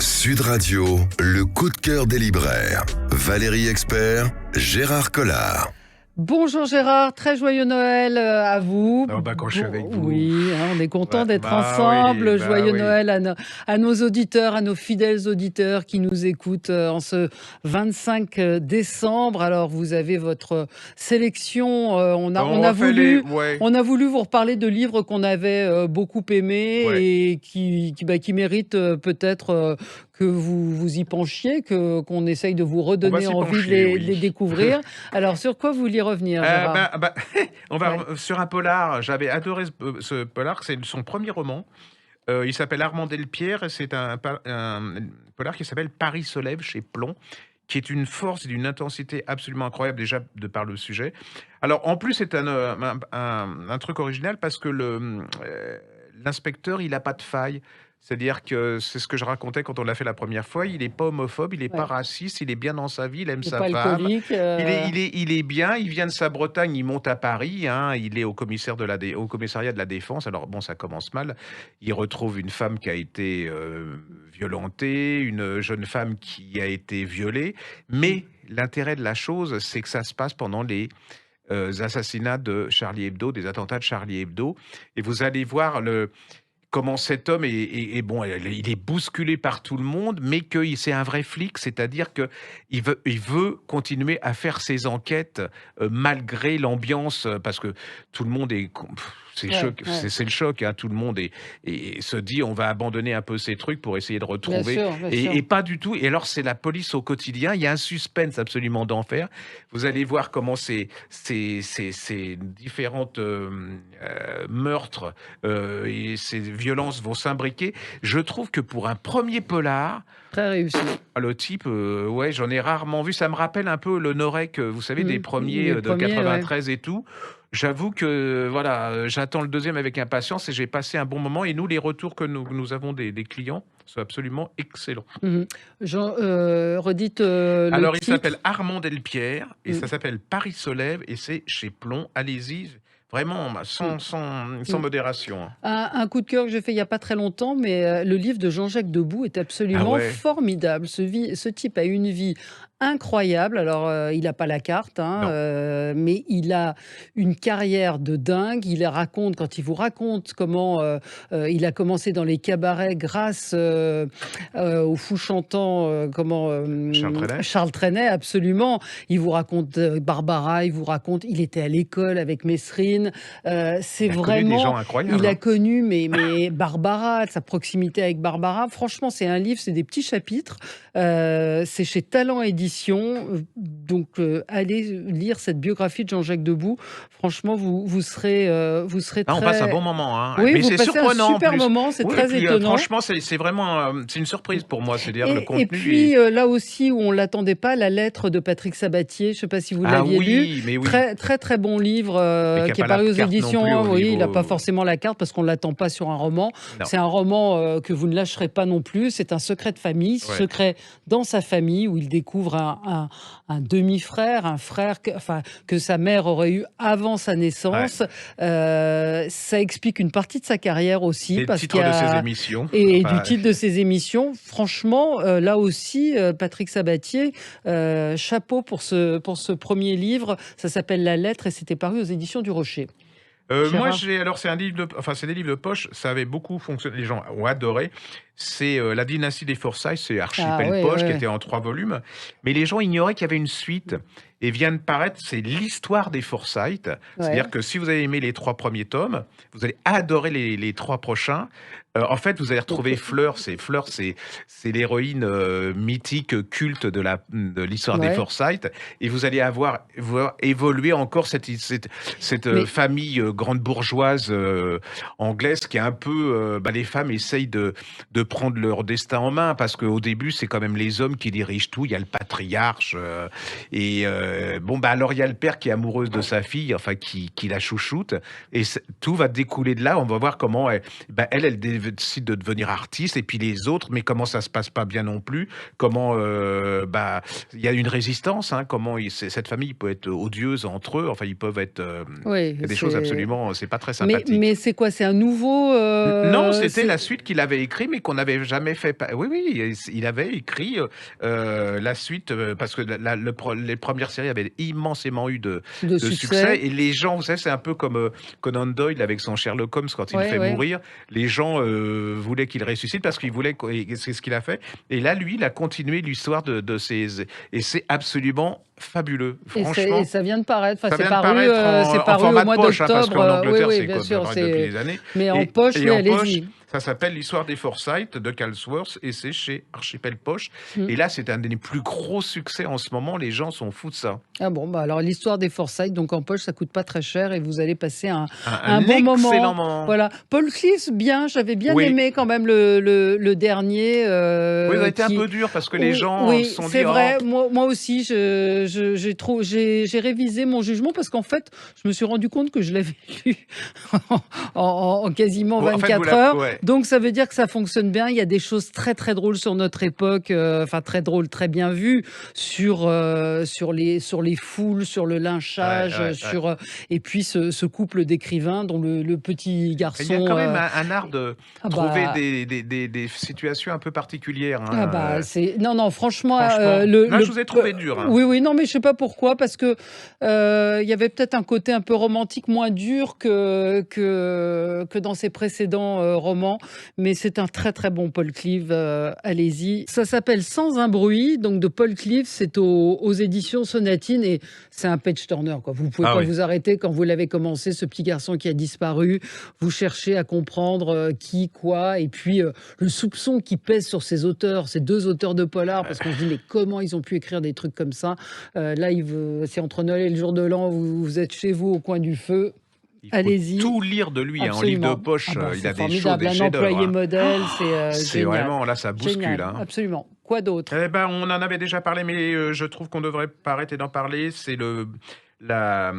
Sud Radio, le coup de cœur des libraires. Valérie Expert, Gérard Collard. Bonjour Gérard, très joyeux Noël à vous. Quand je suis avec vous. Oui, on est content d'être bah ensemble. oui, Joyeux oui. Noël à nos auditeurs, à nos fidèles auditeurs qui nous écoutent en ce 25 décembre. Alors vous avez votre sélection. On a voulu vous reparler de livres qu'on avait beaucoup aimés et qui méritent peut-être que vous y penchiez, qu'on essaye de vous redonner envie de les découvrir. Alors, sur quoi vous voulez revenir, Gérard? On va sur un polar. J'avais adoré ce polar. C'est son premier roman. Il s'appelle Armand Delpierre et c'est un polar qui s'appelle Paris se lève chez Plomb, qui est une force et d'une intensité absolument incroyable déjà de par le sujet. Alors, en plus, c'est un truc original parce que l'inspecteur, il n'a pas de faille. C'est-à-dire que c'est ce que je racontais quand on l'a fait la première fois. Il n'est pas homophobe, il n'est pas raciste, il est bien dans sa vie, il aime sa femme. Il est bien, il vient de sa Bretagne, il monte à Paris, il est au commissariat de la Défense. Alors bon, ça commence mal. Il retrouve une femme qui a été violentée, une jeune femme qui a été violée. Mais l'intérêt de la chose, c'est que ça se passe pendant les assassinats de Charlie Hebdo, des attentats de Charlie Hebdo. Et vous allez voir comment cet homme il est bousculé par tout le monde, mais que c'est un vrai flic, c'est-à-dire que il veut continuer à faire ses enquêtes malgré l'ambiance, parce que tout le monde est... C'est le choc, tout le monde et se dit on va abandonner un peu ces trucs pour essayer de retrouver. Bien sûr. Et pas du tout. Et alors c'est la police au quotidien, il y a un suspense absolument d'enfer. Vous allez voir comment ces différentes meurtres et ces violences vont s'imbriquer. Je trouve que pour un premier polar, très réussi. Le type, j'en ai rarement vu. Ça me rappelle un peu le Norek, vous savez, des premiers de 93 et tout. J'avoue que j'attends le deuxième avec impatience et j'ai passé un bon moment. Et nous, les retours que nous avons des clients sont absolument excellents. Redites Alors, il titre. s'appelle Armand Delpierre et ça s'appelle Paris se lève et c'est chez Plomb. Allez-y. Vraiment, sans modération. Un coup de cœur que j'ai fait il n'y a pas très longtemps, mais le livre de Jean-Jacques Debout est absolument formidable. Ce type a une vie incroyable. Alors, il n'a pas la carte, mais il a une carrière de dingue. Quand il vous raconte comment il a commencé dans les cabarets grâce au fou chantant, Charles Trenet, absolument. Il vous raconte Barbara, il était à l'école avec Mesrine. C'est vraiment... des gens incroyables. Il a connu mais Barbara, sa proximité avec Barbara. Franchement, c'est un livre, c'est des petits chapitres. C'est chez Talent Édition. Donc, allez lire cette biographie de Jean-Jacques Debout. Franchement, vous serez très... On passe un bon moment. Oui, mais vous c'est passez surprenant. un super moment, c'est très étonnant. Franchement, c'est vraiment c'est une surprise pour moi. C'est-à-dire le contenu. Et puis, là aussi, où on ne l'attendait pas, La lettre de Patrick Sabatier. Je ne sais pas si vous l'aviez lu. Mais oui. Très, très, très bon livre qui est paru aux éditions. Il n'a pas forcément la carte parce qu'on ne l'attend pas sur un roman. Non. C'est un roman que vous ne lâcherez pas non plus. C'est un secret de famille, secret dans sa famille, où il découvre un demi-frère, un frère que sa mère aurait eu avant sa naissance. Ça explique une partie de sa carrière aussi. Et le titre de ses émissions. Et du titre de ses émissions. Franchement, là aussi, Patrick Sabatier, chapeau pour ce premier livre. Ça s'appelle La lettre et c'était paru aux éditions du Rocher. Moi, c'est des livres de poche. Ça avait beaucoup fonctionné. Les gens ont adoré. C'est La dynastie des Forsyth, c'est Archipel Poche, qui était en 3 volumes. Mais les gens ignoraient qu'il y avait une suite. Et vient de paraître, c'est l'histoire des Forsyth. C'est-à-dire que si vous avez aimé les 3 premiers tomes, vous allez adorer les 3 prochains. En fait, vous allez retrouver Fleur, c'est l'héroïne mythique, culte de l'histoire des Forsyth. Et vous allez voir évoluer encore cette famille grande bourgeoise anglaise qui est un peu... les femmes essayent de prendre leur destin en main, parce qu'au début, c'est quand même les hommes qui dirigent tout. Il y a le patriarche et Bon, bah, alors il y a le père qui est amoureux de sa fille, enfin qui la chouchoute, et tout va découler de là. On va voir comment elle décide de devenir artiste, et puis les autres, mais comment ça se passe pas bien non plus. Comment, bah, il y a une résistance. Hein, comment cette famille peut être odieuse entre eux. Enfin, ils peuvent être. Oui, Il y a des choses absolument, c'est pas très Mais sympathique. c'est quoi? C'est un nouveau. Non, c'était la suite qu'il avait écrit, mais qu'on n'avait jamais fait. Oui, oui, il avait écrit la suite parce que les premières séries avaient immensément eu de de succès. succès. Et les gens, vous savez, c'est un peu comme Conan Doyle avec son Sherlock Holmes quand il le Ouais, fait ouais. mourir. Les gens voulaient qu'il ressuscite parce qu'ils voulaient. Et c'est ce qu'il a fait. Et là, lui, il a continué l'histoire de ses. Et c'est absolument fabuleux. Et Franchement, ça vient de paraître. Enfin, ça c'est vient de paraître c'est en paru au format de mois poche, hein, parce d'octobre. qu'en Oui, Angleterre, oui, c'est bien sûr. pareil depuis des années. Mais en poche, oui, En poche, allez-y. ça s'appelle l'histoire des Forsyth de Calsworth et c'est chez Archipel Poche. Mm. Et là, c'est un des plus gros succès en ce moment. Les gens sont fous de ça. Ah bon, bah alors l'histoire des Forsyth, donc en poche, ça coûte pas très cher et vous allez passer un Un bon excellent moment. moment. Voilà. Paul Cleese, bien, j'avais bien Oui. aimé quand même le dernier. Oui, ça a été un peu dur parce que les gens Oui, se sont c'est dit vrai. oh, Moi aussi, j'ai révisé mon jugement parce qu'en fait, je me suis rendu compte que je l'avais lu en quasiment en fait, 24 heures. ouais. Donc, ça veut dire que ça fonctionne bien. Il y a des choses très, très drôles sur notre époque. Enfin, très drôles, très bien vues sur les foules, sur le lynchage, Ouais. et puis ce couple d'écrivains dont le petit garçon. Il y a quand même un art de Ah trouver bah, des situations un peu particulières. Ah Hein. bah c'est non franchement Franchement, là, je vous ai trouvé dur. Hein. oui non mais je sais pas pourquoi parce que il y avait peut-être un côté un peu romantique moins dur que dans ses précédents romans, mais c'est un très très bon Paul Cleave, allez-y. Ça s'appelle Sans un bruit, donc de Paul Cleave, c'est aux éditions Sonatine et c'est un page turner quoi. Vous pouvez pas vous arrêter quand vous l'avez commencé, ce petit garçon qui a disparu, vous cherchez à comprendre qui, quoi, et puis le soupçon qui pèse sur ces auteurs, ces deux auteurs de polar, parce qu'on se dit mais comment ils ont pu écrire des trucs comme ça. Là, c'est entre Noël et le jour de l'an, vous êtes chez vous au coin du feu. Allez-y. Tout lire de lui, hein, en livre de poche, il a des choses, des un chefs-d'œuvre. employé Hein. modèle, C'est génial. vraiment, là, ça bouscule. Génial, hein. absolument. Quoi d'autre? Eh ben, on en avait déjà parlé, mais je trouve qu'on devrait pas arrêter d'en parler. C'est la,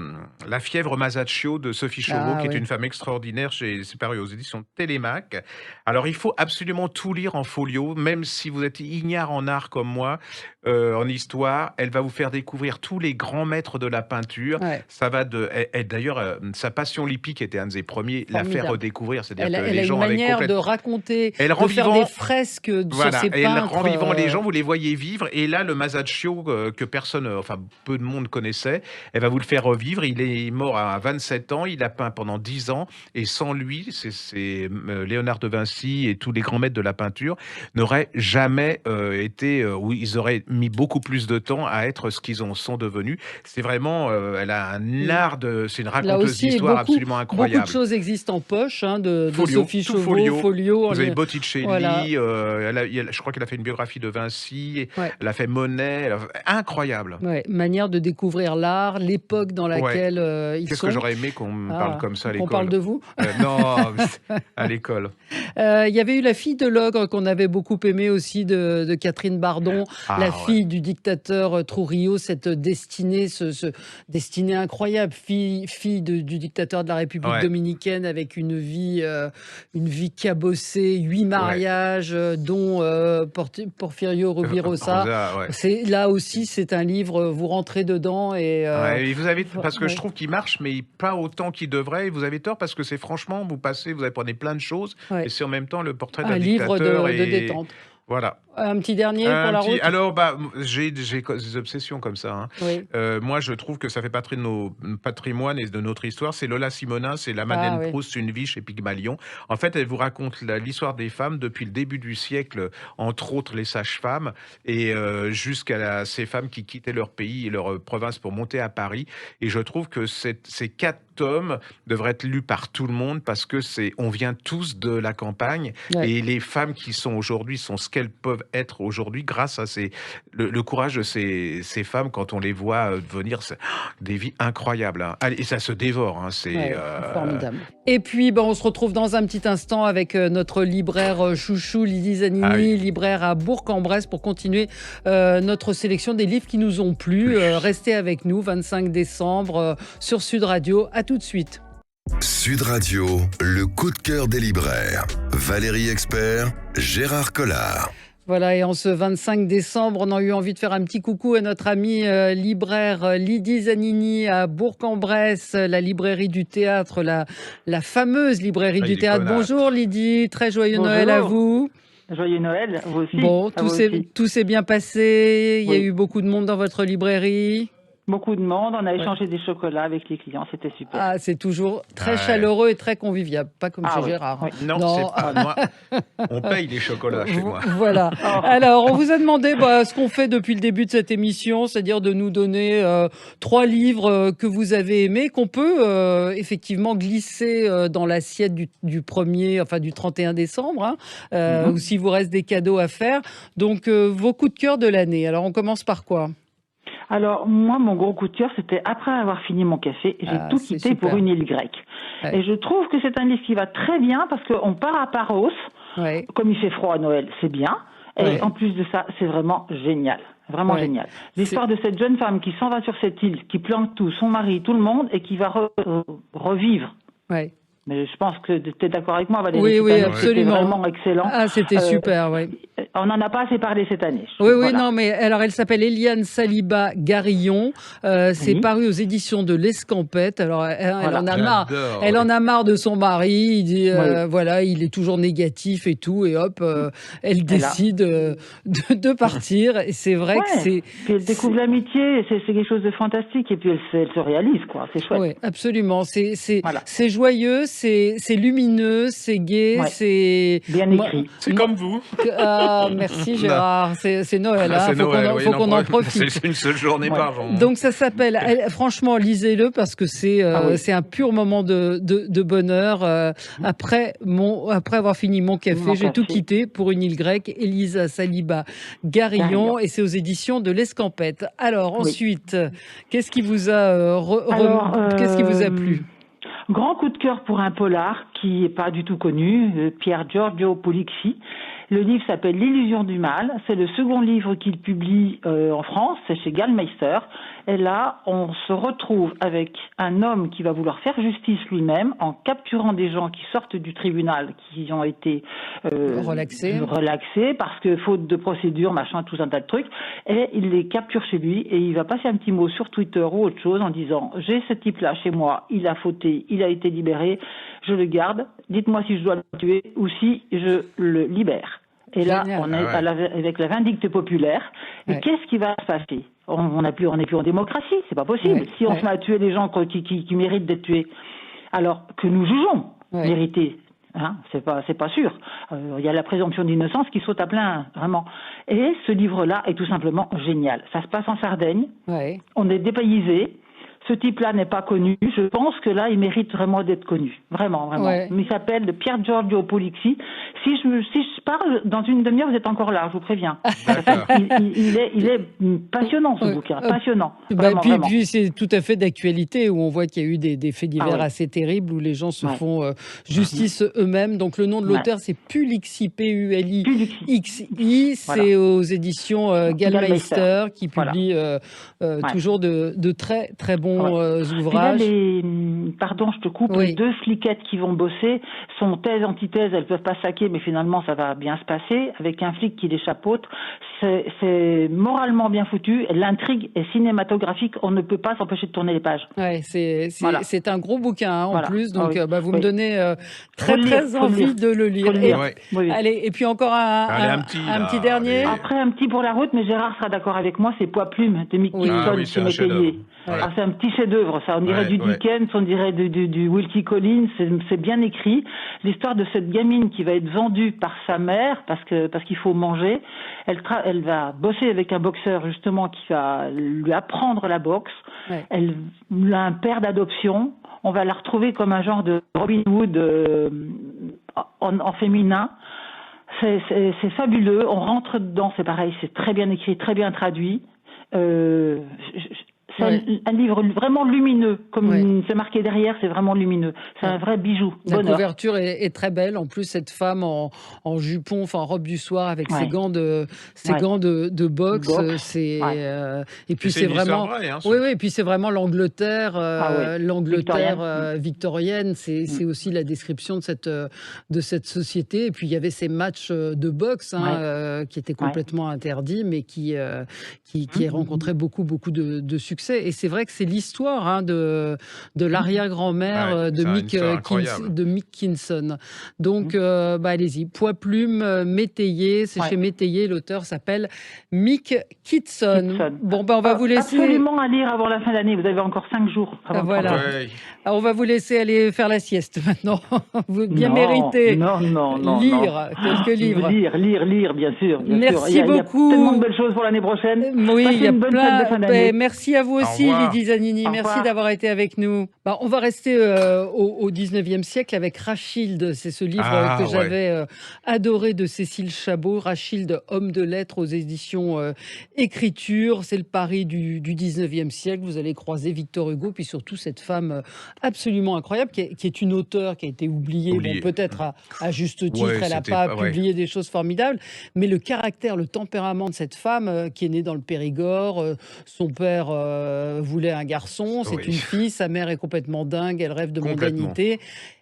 la fièvre Masaccio de Sophie Chauveau, qui est une femme extraordinaire. C'est paru aux éditions Télémac. Alors, il faut absolument tout lire en folio, même si vous êtes ignare en art comme moi, en histoire. Elle va vous faire découvrir tous les grands maîtres de la peinture. Ouais. Ça va d'ailleurs, sa passion lippique était un de ses premiers, la faire redécouvrir. C'est-à-dire que Elle les a gens une avaient manière de complètement... raconter, Elle de rend faire vivant- des fresques sur Voilà, ses et elle peintres. rend vivant les gens, vous les voyez vivre, et là, le Masaccio, que personne, enfin peu de monde connaissait, elle va vous le faire revivre. Il est mort à 27 ans, il a peint pendant 10 ans, et sans lui, c'est Léonard de Vinci et tous les grands maîtres de la peinture n'auraient jamais été, où ils auraient mis beaucoup plus de temps à être ce qu'ils sont devenus. C'est vraiment, elle a un art c'est une Là raconteuse aussi, d'histoire absolument incroyable. beaucoup de choses existent en poche, hein, de Folio, Sophie tout Chauveau, folio. Vous avez Botticelli, Voilà. je crois qu'elle a fait une biographie de Vinci, elle a fait Monet, incroyable. Ouais, manière de découvrir l'art, l'époque dans laquelle ils Qu'est-ce sont. que j'aurais aimé qu'on me parle comme ça à l'école. Qu'on parle de vous Non, à l'école. Il y avait eu La fille de l'ogre qu'on avait beaucoup aimé aussi de Catherine Bardon, la fille du dictateur Trujillo, cette destinée, destinée incroyable, fille du dictateur de la République dominicaine avec une vie cabossée, 8 mariages, dont Porfirio Rubirosa. Là aussi, c'est un livre, vous rentrez dedans et vous avez, parce que je trouve qu'il marche, mais pas autant qu'il devrait. Et vous avez tort parce que c'est franchement, vous apprenez plein de choses, et c'est en même temps le portrait d'un livre dictateur de détente. Voilà. Un petit dernier pour la route. Alors, j'ai des obsessions comme ça. Hein. Oui. Moi, je trouve que ça fait partie de nos patrimoines et de notre histoire. C'est Lola Simonin, c'est la Madeleine Proust, une vie chez Pygmalion. En fait, elle vous raconte l'histoire des femmes depuis le début du siècle, entre autres les sages-femmes, et jusqu'à ces femmes qui quittaient leur pays et leur province pour monter à Paris. Et je trouve que ces 4 tomes devraient être lus par tout le monde parce que on vient tous de la campagne et les femmes qui sont aujourd'hui sont ce qu'elles peuvent peuvent être aujourd'hui grâce à le courage de ces femmes quand on les voit devenir des vies incroyables. Hein. Et ça se dévore. Hein. C'est formidable. Et puis, on se retrouve dans un petit instant avec notre libraire chouchou, Lydie Zanini, libraire à Bourg-en-Bresse, pour continuer notre sélection des livres qui nous ont plu. Restez avec nous, 25 décembre, sur Sud Radio. À tout de suite. Sud Radio, le coup de cœur des libraires. Valérie Expert, Gérard Collard. Voilà, et en ce 25 décembre, on a eu envie de faire un petit coucou à notre amie libraire Lydie Zanini à Bourg-en-Bresse, la librairie du théâtre, la fameuse librairie du théâtre. Bonjour Lydie, très joyeux Noël à vous. Joyeux Noël, vous aussi. Bon, tout s'est bien passé, il y a eu beaucoup de monde dans votre librairie. Beaucoup de monde, on a échangé des chocolats avec les clients, c'était super. Ah, c'est toujours très chaleureux et très convivial, pas comme chez Gérard. Oui. Non. C'est pas moi. On paye les chocolats chez moi. Voilà. Alors, on vous a demandé ce qu'on fait depuis le début de cette émission, c'est-à-dire de nous donner 3 livres que vous avez aimés, qu'on peut effectivement glisser dans l'assiette du 31 décembre, ou s'il vous reste des cadeaux à faire. Donc, vos coups de cœur de l'année. Alors, on commence par quoi ? Alors, moi, mon gros coup de cœur, c'était après avoir fini mon café, j'ai tout quitté pour une île grecque. Ouais. Et je trouve que c'est un livre qui va très bien parce qu'on part à Paros. Ouais. Comme il fait froid à Noël, c'est bien. Et en plus de ça, c'est vraiment génial. Vraiment génial. L'histoire de cette jeune femme qui s'en va sur cette île, qui plante tout, son mari, tout le monde, et qui va revivre. Ouais. Mais je pense que tu es d'accord avec moi, Valérie. Oui, absolument. C'était vraiment excellent. Ah, c'était super, oui. On n'en a pas assez parlé cette année. Non, mais alors elle s'appelle Eliane Saliba Garillon. C'est paru aux éditions de l'Escampette. Alors elle en a marre. Elle en a marre de son mari. Il dit il est toujours négatif et tout, et hop, elle décide de partir. Et c'est vrai que c'est. Puis elle découvre l'amitié. C'est quelque chose de fantastique. Et puis elle se réalise, quoi. C'est chouette. Oui, absolument. C'est joyeux. C'est lumineux, c'est gai, c'est bien écrit. C'est comme vous. Merci Gérard, c'est Noël. Faut qu'on en profite. C'est une seule journée par jour. Donc ça s'appelle, franchement, lisez-le parce que c'est un pur moment de bonheur. Après avoir fini mon café, j'ai tout quitté pour une île grecque. Elisa Saliba Garillon, et c'est aux éditions de l'Escampette. Alors ensuite, qu'est-ce qui vous a plu? Grand coup de cœur pour un polar qui n'est pas du tout connu, Pier Giorgio Polixi. Le livre s'appelle L'illusion du mal. C'est le second livre qu'il publie en France, c'est chez Gallmeister. Et là, on se retrouve avec un homme qui va vouloir faire justice lui-même en capturant des gens qui sortent du tribunal, qui ont été relaxés parce que faute de procédure, machin, tout un tas de trucs. Et il les capture chez lui et il va passer un petit mot sur Twitter ou autre chose en disant « J'ai ce type-là chez moi, il a fauté, il a été libéré, je le garde. Dites-moi si je dois le tuer ou si je le libère. » Et là, on est avec la vindicte populaire. Et qu'est-ce qui va se passer? On n'est plus en démocratie, c'est pas possible. Si on se met à tuer les gens qui méritent d'être tués, alors que nous jugeons mériter, c'est pas sûr. Il y a la présomption d'innocence qui saute à plein, vraiment. Et ce livre-là est tout simplement génial. Ça se passe en Sardaigne. On est dépaysé. Ce type-là n'est pas connu. Je pense que là, il mérite vraiment d'être connu. Vraiment. Mais il s'appelle Pier Giorgio Polixi. Si je parle, dans une demi-heure, vous êtes encore là, je vous préviens. Il est passionnant, ce bouquin. Passionnant. Vraiment. Puis c'est tout à fait d'actualité, où on voit qu'il y a eu des faits divers assez terribles, où les gens se font justice eux-mêmes. Donc le nom de l'auteur, c'est Pulixi, P-U-L-I-X-I. C'est aux éditions Gallmeister, qui publie toujours de très, très bons ouvrages. Pardon, je te coupe. Les 2 fliquettes qui vont bosser sont thèse, antithèse, elles peuvent pas saquer, mais finalement ça va bien se passer, avec un flic qui les chapeaute. C'est moralement bien foutu, l'intrigue est cinématographique, on ne peut pas s'empêcher de tourner les pages. C'est un gros bouquin en plus, donc vous me donnez très envie de le lire. Allez, et puis encore un petit dernier. Après un petit pour la route, mais Gérard sera d'accord avec moi, c'est Poids Plume de Mick Gibson chez Métayer. C'est un petit chef-d'œuvre, ça. On dirait du Dickens, on dirait du Wilkie Collins. C'est bien écrit. L'histoire de cette gamine qui va être vendue par sa mère parce qu'il faut manger. Elle va bosser avec un boxeur justement qui va lui apprendre la boxe. Elle a un père d'adoption. On va la retrouver comme un genre de Robin Hood en féminin. C'est fabuleux. On rentre dedans, c'est pareil, c'est très bien écrit, très bien traduit. C'est un livre vraiment lumineux, comme c'est marqué derrière, c'est vraiment lumineux. C'est un vrai bijou. La couverture est très belle. En plus, cette femme en jupon, enfin en robe du soir, avec ses gants de boxe, et puis c'est vraiment, vraie, hein, et puis c'est vraiment l'Angleterre, victorienne. C'est aussi la description de cette société. Et puis il y avait ces matchs de boxe qui étaient complètement interdits, mais qui rencontraient beaucoup de succès. Et c'est vrai que c'est l'histoire de l'arrière-grand-mère de Mick Kinson. Donc, allez-y. Poids Plume, Métayer. C'est chez Métayer. L'auteur s'appelle Mick Kitson. Bon, on va vous laisser... Absolument à lire avant la fin de l'année. Vous avez encore 5 jours. Voilà. Alors, on va vous laisser aller faire la sieste maintenant. Vous bien méritez. Non. Lire quelques livres. Lire, bien sûr. Merci beaucoup. Il y a tellement de belles choses pour l'année prochaine. Oui, il y a plein. Merci Merci à vous aussi, Lydie Zanini. Merci d'avoir été avec nous. On va rester au 19e siècle avec Rachilde. C'est ce livre que j'avais adoré de Cécile Chabot. Rachilde, homme de lettres aux éditions Écriture. C'est le Paris du 19e siècle. Vous allez croiser Victor Hugo, puis surtout cette femme absolument incroyable qui est une auteure qui a été oubliée. Bon, peut-être à juste titre, elle n'a pas publié des choses formidables. Mais le caractère, le tempérament de cette femme qui est née dans le Périgord, son père voulait un garçon, c'est une fille, sa mère est complètement dingue, elle rêve de mondanité.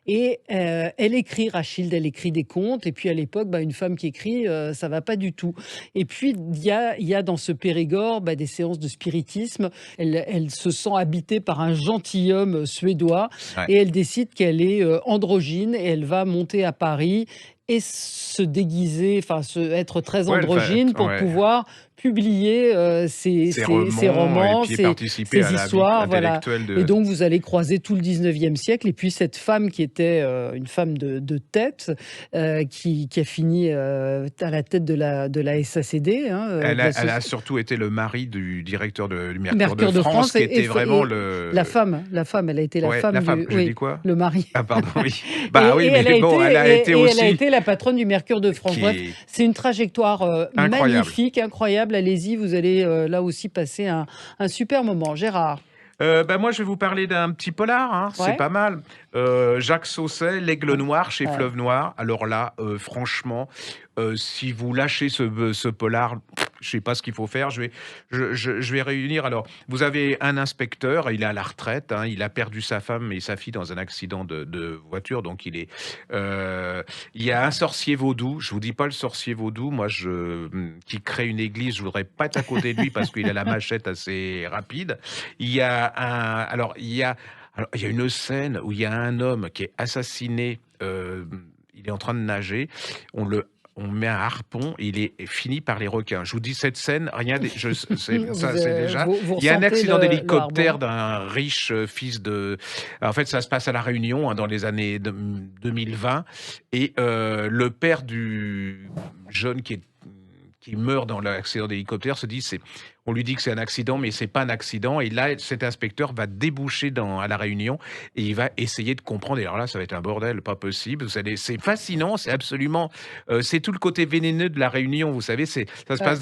Et elle écrit, Rachilde, elle écrit des contes. Et puis à l'époque, une femme qui écrit, ça va pas du tout. Et puis il y a dans ce Périgord des séances de spiritisme. Elle se sent habitée par un gentilhomme suédois et elle décide qu'elle est androgyne et elle va monter à Paris et se déguiser, être très androgyne pour pouvoir publier ses romans, ses histoires. Et donc, vous allez croiser tout le 19e siècle. Et puis, cette femme qui était une femme de tête, qui a fini à la tête de la SACD. Elle a surtout été le mari du directeur du Mercure de France, qui était vraiment le... La femme, elle a été la femme je dis quoi ? Le mari. Ah, pardon, oui. Elle a été aussi... elle a été la patronne du Mercure de France. Bref, c'est une trajectoire magnifique, incroyable. Allez-y, vous allez là aussi passer un super moment. Gérard. Moi, je vais vous parler d'un petit polar, c'est pas mal. Jacques Sausset, L'Aigle Noir chez Fleuve Noir. Alors là, franchement, si vous lâchez ce polar, je sais pas ce qu'il faut faire. Je vais réunir. Alors, vous avez un inspecteur, il est à la retraite, il a perdu sa femme et sa fille dans un accident de voiture, donc il y a un sorcier vaudou. Je vous dis pas le sorcier vaudou, moi qui crée une église, je voudrais pas être à côté de lui parce qu'il a la machette assez rapide. Il y a une scène où il y a un homme qui est assassiné. Il est en train de nager. On met un harpon et il est fini par les requins. Je vous dis cette scène, c'est déjà. Il y a un accident d'hélicoptère d'un riche fils de. En fait, ça se passe à La Réunion dans les années 2020 et le père du jeune qui meurt dans l'accident d'hélicoptère se dit on lui dit que c'est un accident, mais c'est pas un accident. Et là, cet inspecteur va déboucher à La Réunion et il va essayer de comprendre. Et alors là, ça va être un bordel, pas possible. C'est fascinant, c'est absolument... c'est tout le côté vénéneux de La Réunion, vous savez.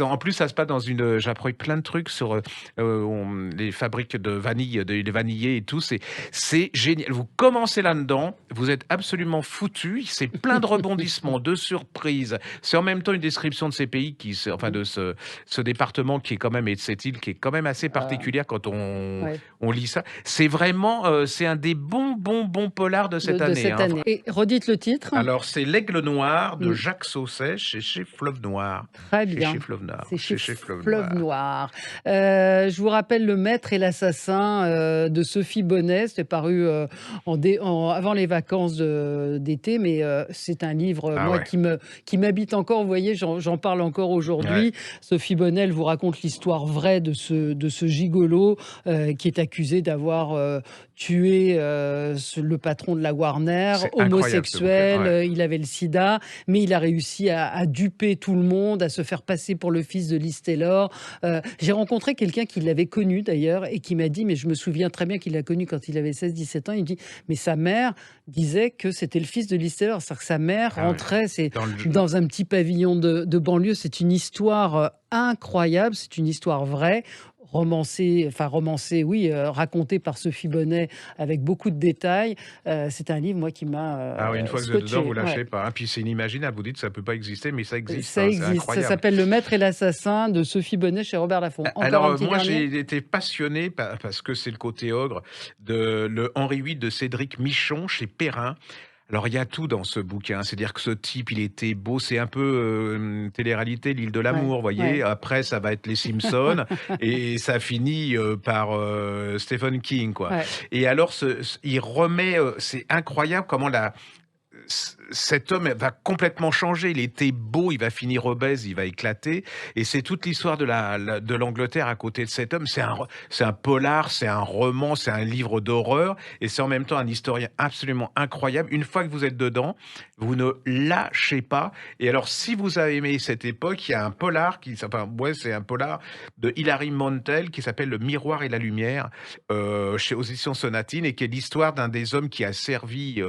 En plus, ça se passe dans une... J'ai appris plein de trucs sur les fabriques de vanille, les vanillés et tout. C'est génial. Vous commencez là-dedans, vous êtes absolument foutu. C'est plein de rebondissements, de surprises. C'est en même temps une description de ces pays, de ce département qui est quand même... cette île qui est quand même assez particulière quand on lit ça. C'est vraiment, c'est un des bons polars de cette année. Et redites le titre. Alors, c'est L'Aigle Noir de Jacques Sausset chez Fleuve Noir. Très bien. C'est chez Fleuve Noir. Je vous rappelle Le Maître et l'Assassin de Sophie Bonnet. C'était paru avant les vacances d'été, mais c'est un livre qui m'habite encore. Vous voyez, j'en parle encore aujourd'hui. Sophie Bonnet, elle vous raconte l'histoire vrai de ce gigolo qui est accusé d'avoir tué le patron de la Warner, C'est incroyable ce bouquin. homosexuel, il avait le sida, mais il a réussi à duper tout le monde, à se faire passer pour le fils de Liz Taylor. J'ai rencontré quelqu'un qui l'avait connu d'ailleurs et qui m'a dit, mais je me souviens très bien qu'il l'a connu quand il avait 16-17 ans, il dit, mais sa mère disait que c'était le fils de Liz Taylor, c'est-à-dire que sa mère rentrait dans un petit pavillon de banlieue. C'est une histoire incroyable, c'est une histoire vraie. Romancée, oui, racontée par Sophie Bonnet avec beaucoup de détails. C'est un livre, moi, qui m'a Ah oui, une fois que vous êtes scotché. dedans, vous lâchez Ouais. pas. Puis c'est inimaginable. Vous dites ça peut pas exister, mais ça existe. Ça C'est existe. Ça incroyable. s'appelle Le Maître et l'Assassin de Sophie Bonnet chez Robert Laffont. Encore Alors, un petit moi, dernier. j'ai été passionné parce que c'est le côté ogre de le Henri VIII de Cédric Michon chez Perrin. Alors, il y a tout dans ce bouquin. C'est-à-dire que ce type, il était beau. C'est un peu télé-réalité, l'île de l'amour, Ouais, voyez. ouais. Après, ça va être les Simpsons. Et ça finit par Stephen King, quoi. Ouais. Et alors, il remet... c'est incroyable comment cet homme va complètement changer. Il était beau, il va finir obèse, il va éclater. Et c'est toute l'histoire de l'Angleterre à côté de cet homme. C'est un polar, c'est un roman, c'est un livre d'horreur. Et c'est en même temps un historien absolument incroyable. Une fois que vous êtes dedans, vous ne lâchez pas. Et alors, si vous avez aimé cette époque, il y a un polar c'est un polar de Hilary Mantel qui s'appelle Le Miroir et la Lumière, aux éditions Sonatine, et qui est l'histoire d'un des hommes qui a servi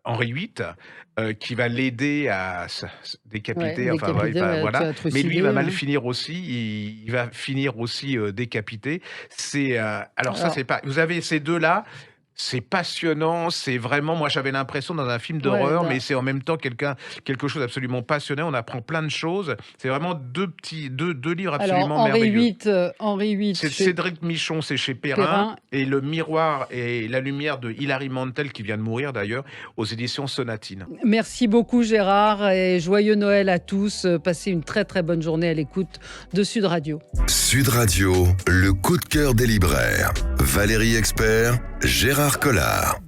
Henri VIII, qui va l'aider à se décapiter, voilà. Mais lui, il va mal finir aussi. Il va finir aussi décapité. Alors ça, c'est pas. Vous avez ces deux-là. C'est passionnant, c'est vraiment, moi j'avais l'impression dans un film d'horreur, mais c'est en même temps quelque chose d'absolument passionnant. On apprend plein de choses. C'est vraiment deux livres absolument merveilleux. Henri VIII. C'est Cédric Michon, c'est chez Perrin, et Le Miroir et la Lumière de Hilary Mantel, qui vient de mourir d'ailleurs, aux éditions Sonatine. Merci beaucoup Gérard et joyeux Noël à tous. Passez une très très bonne journée à l'écoute de Sud Radio. Sud Radio, le coup de cœur des libraires. Valérie Expert, Gérard Collard.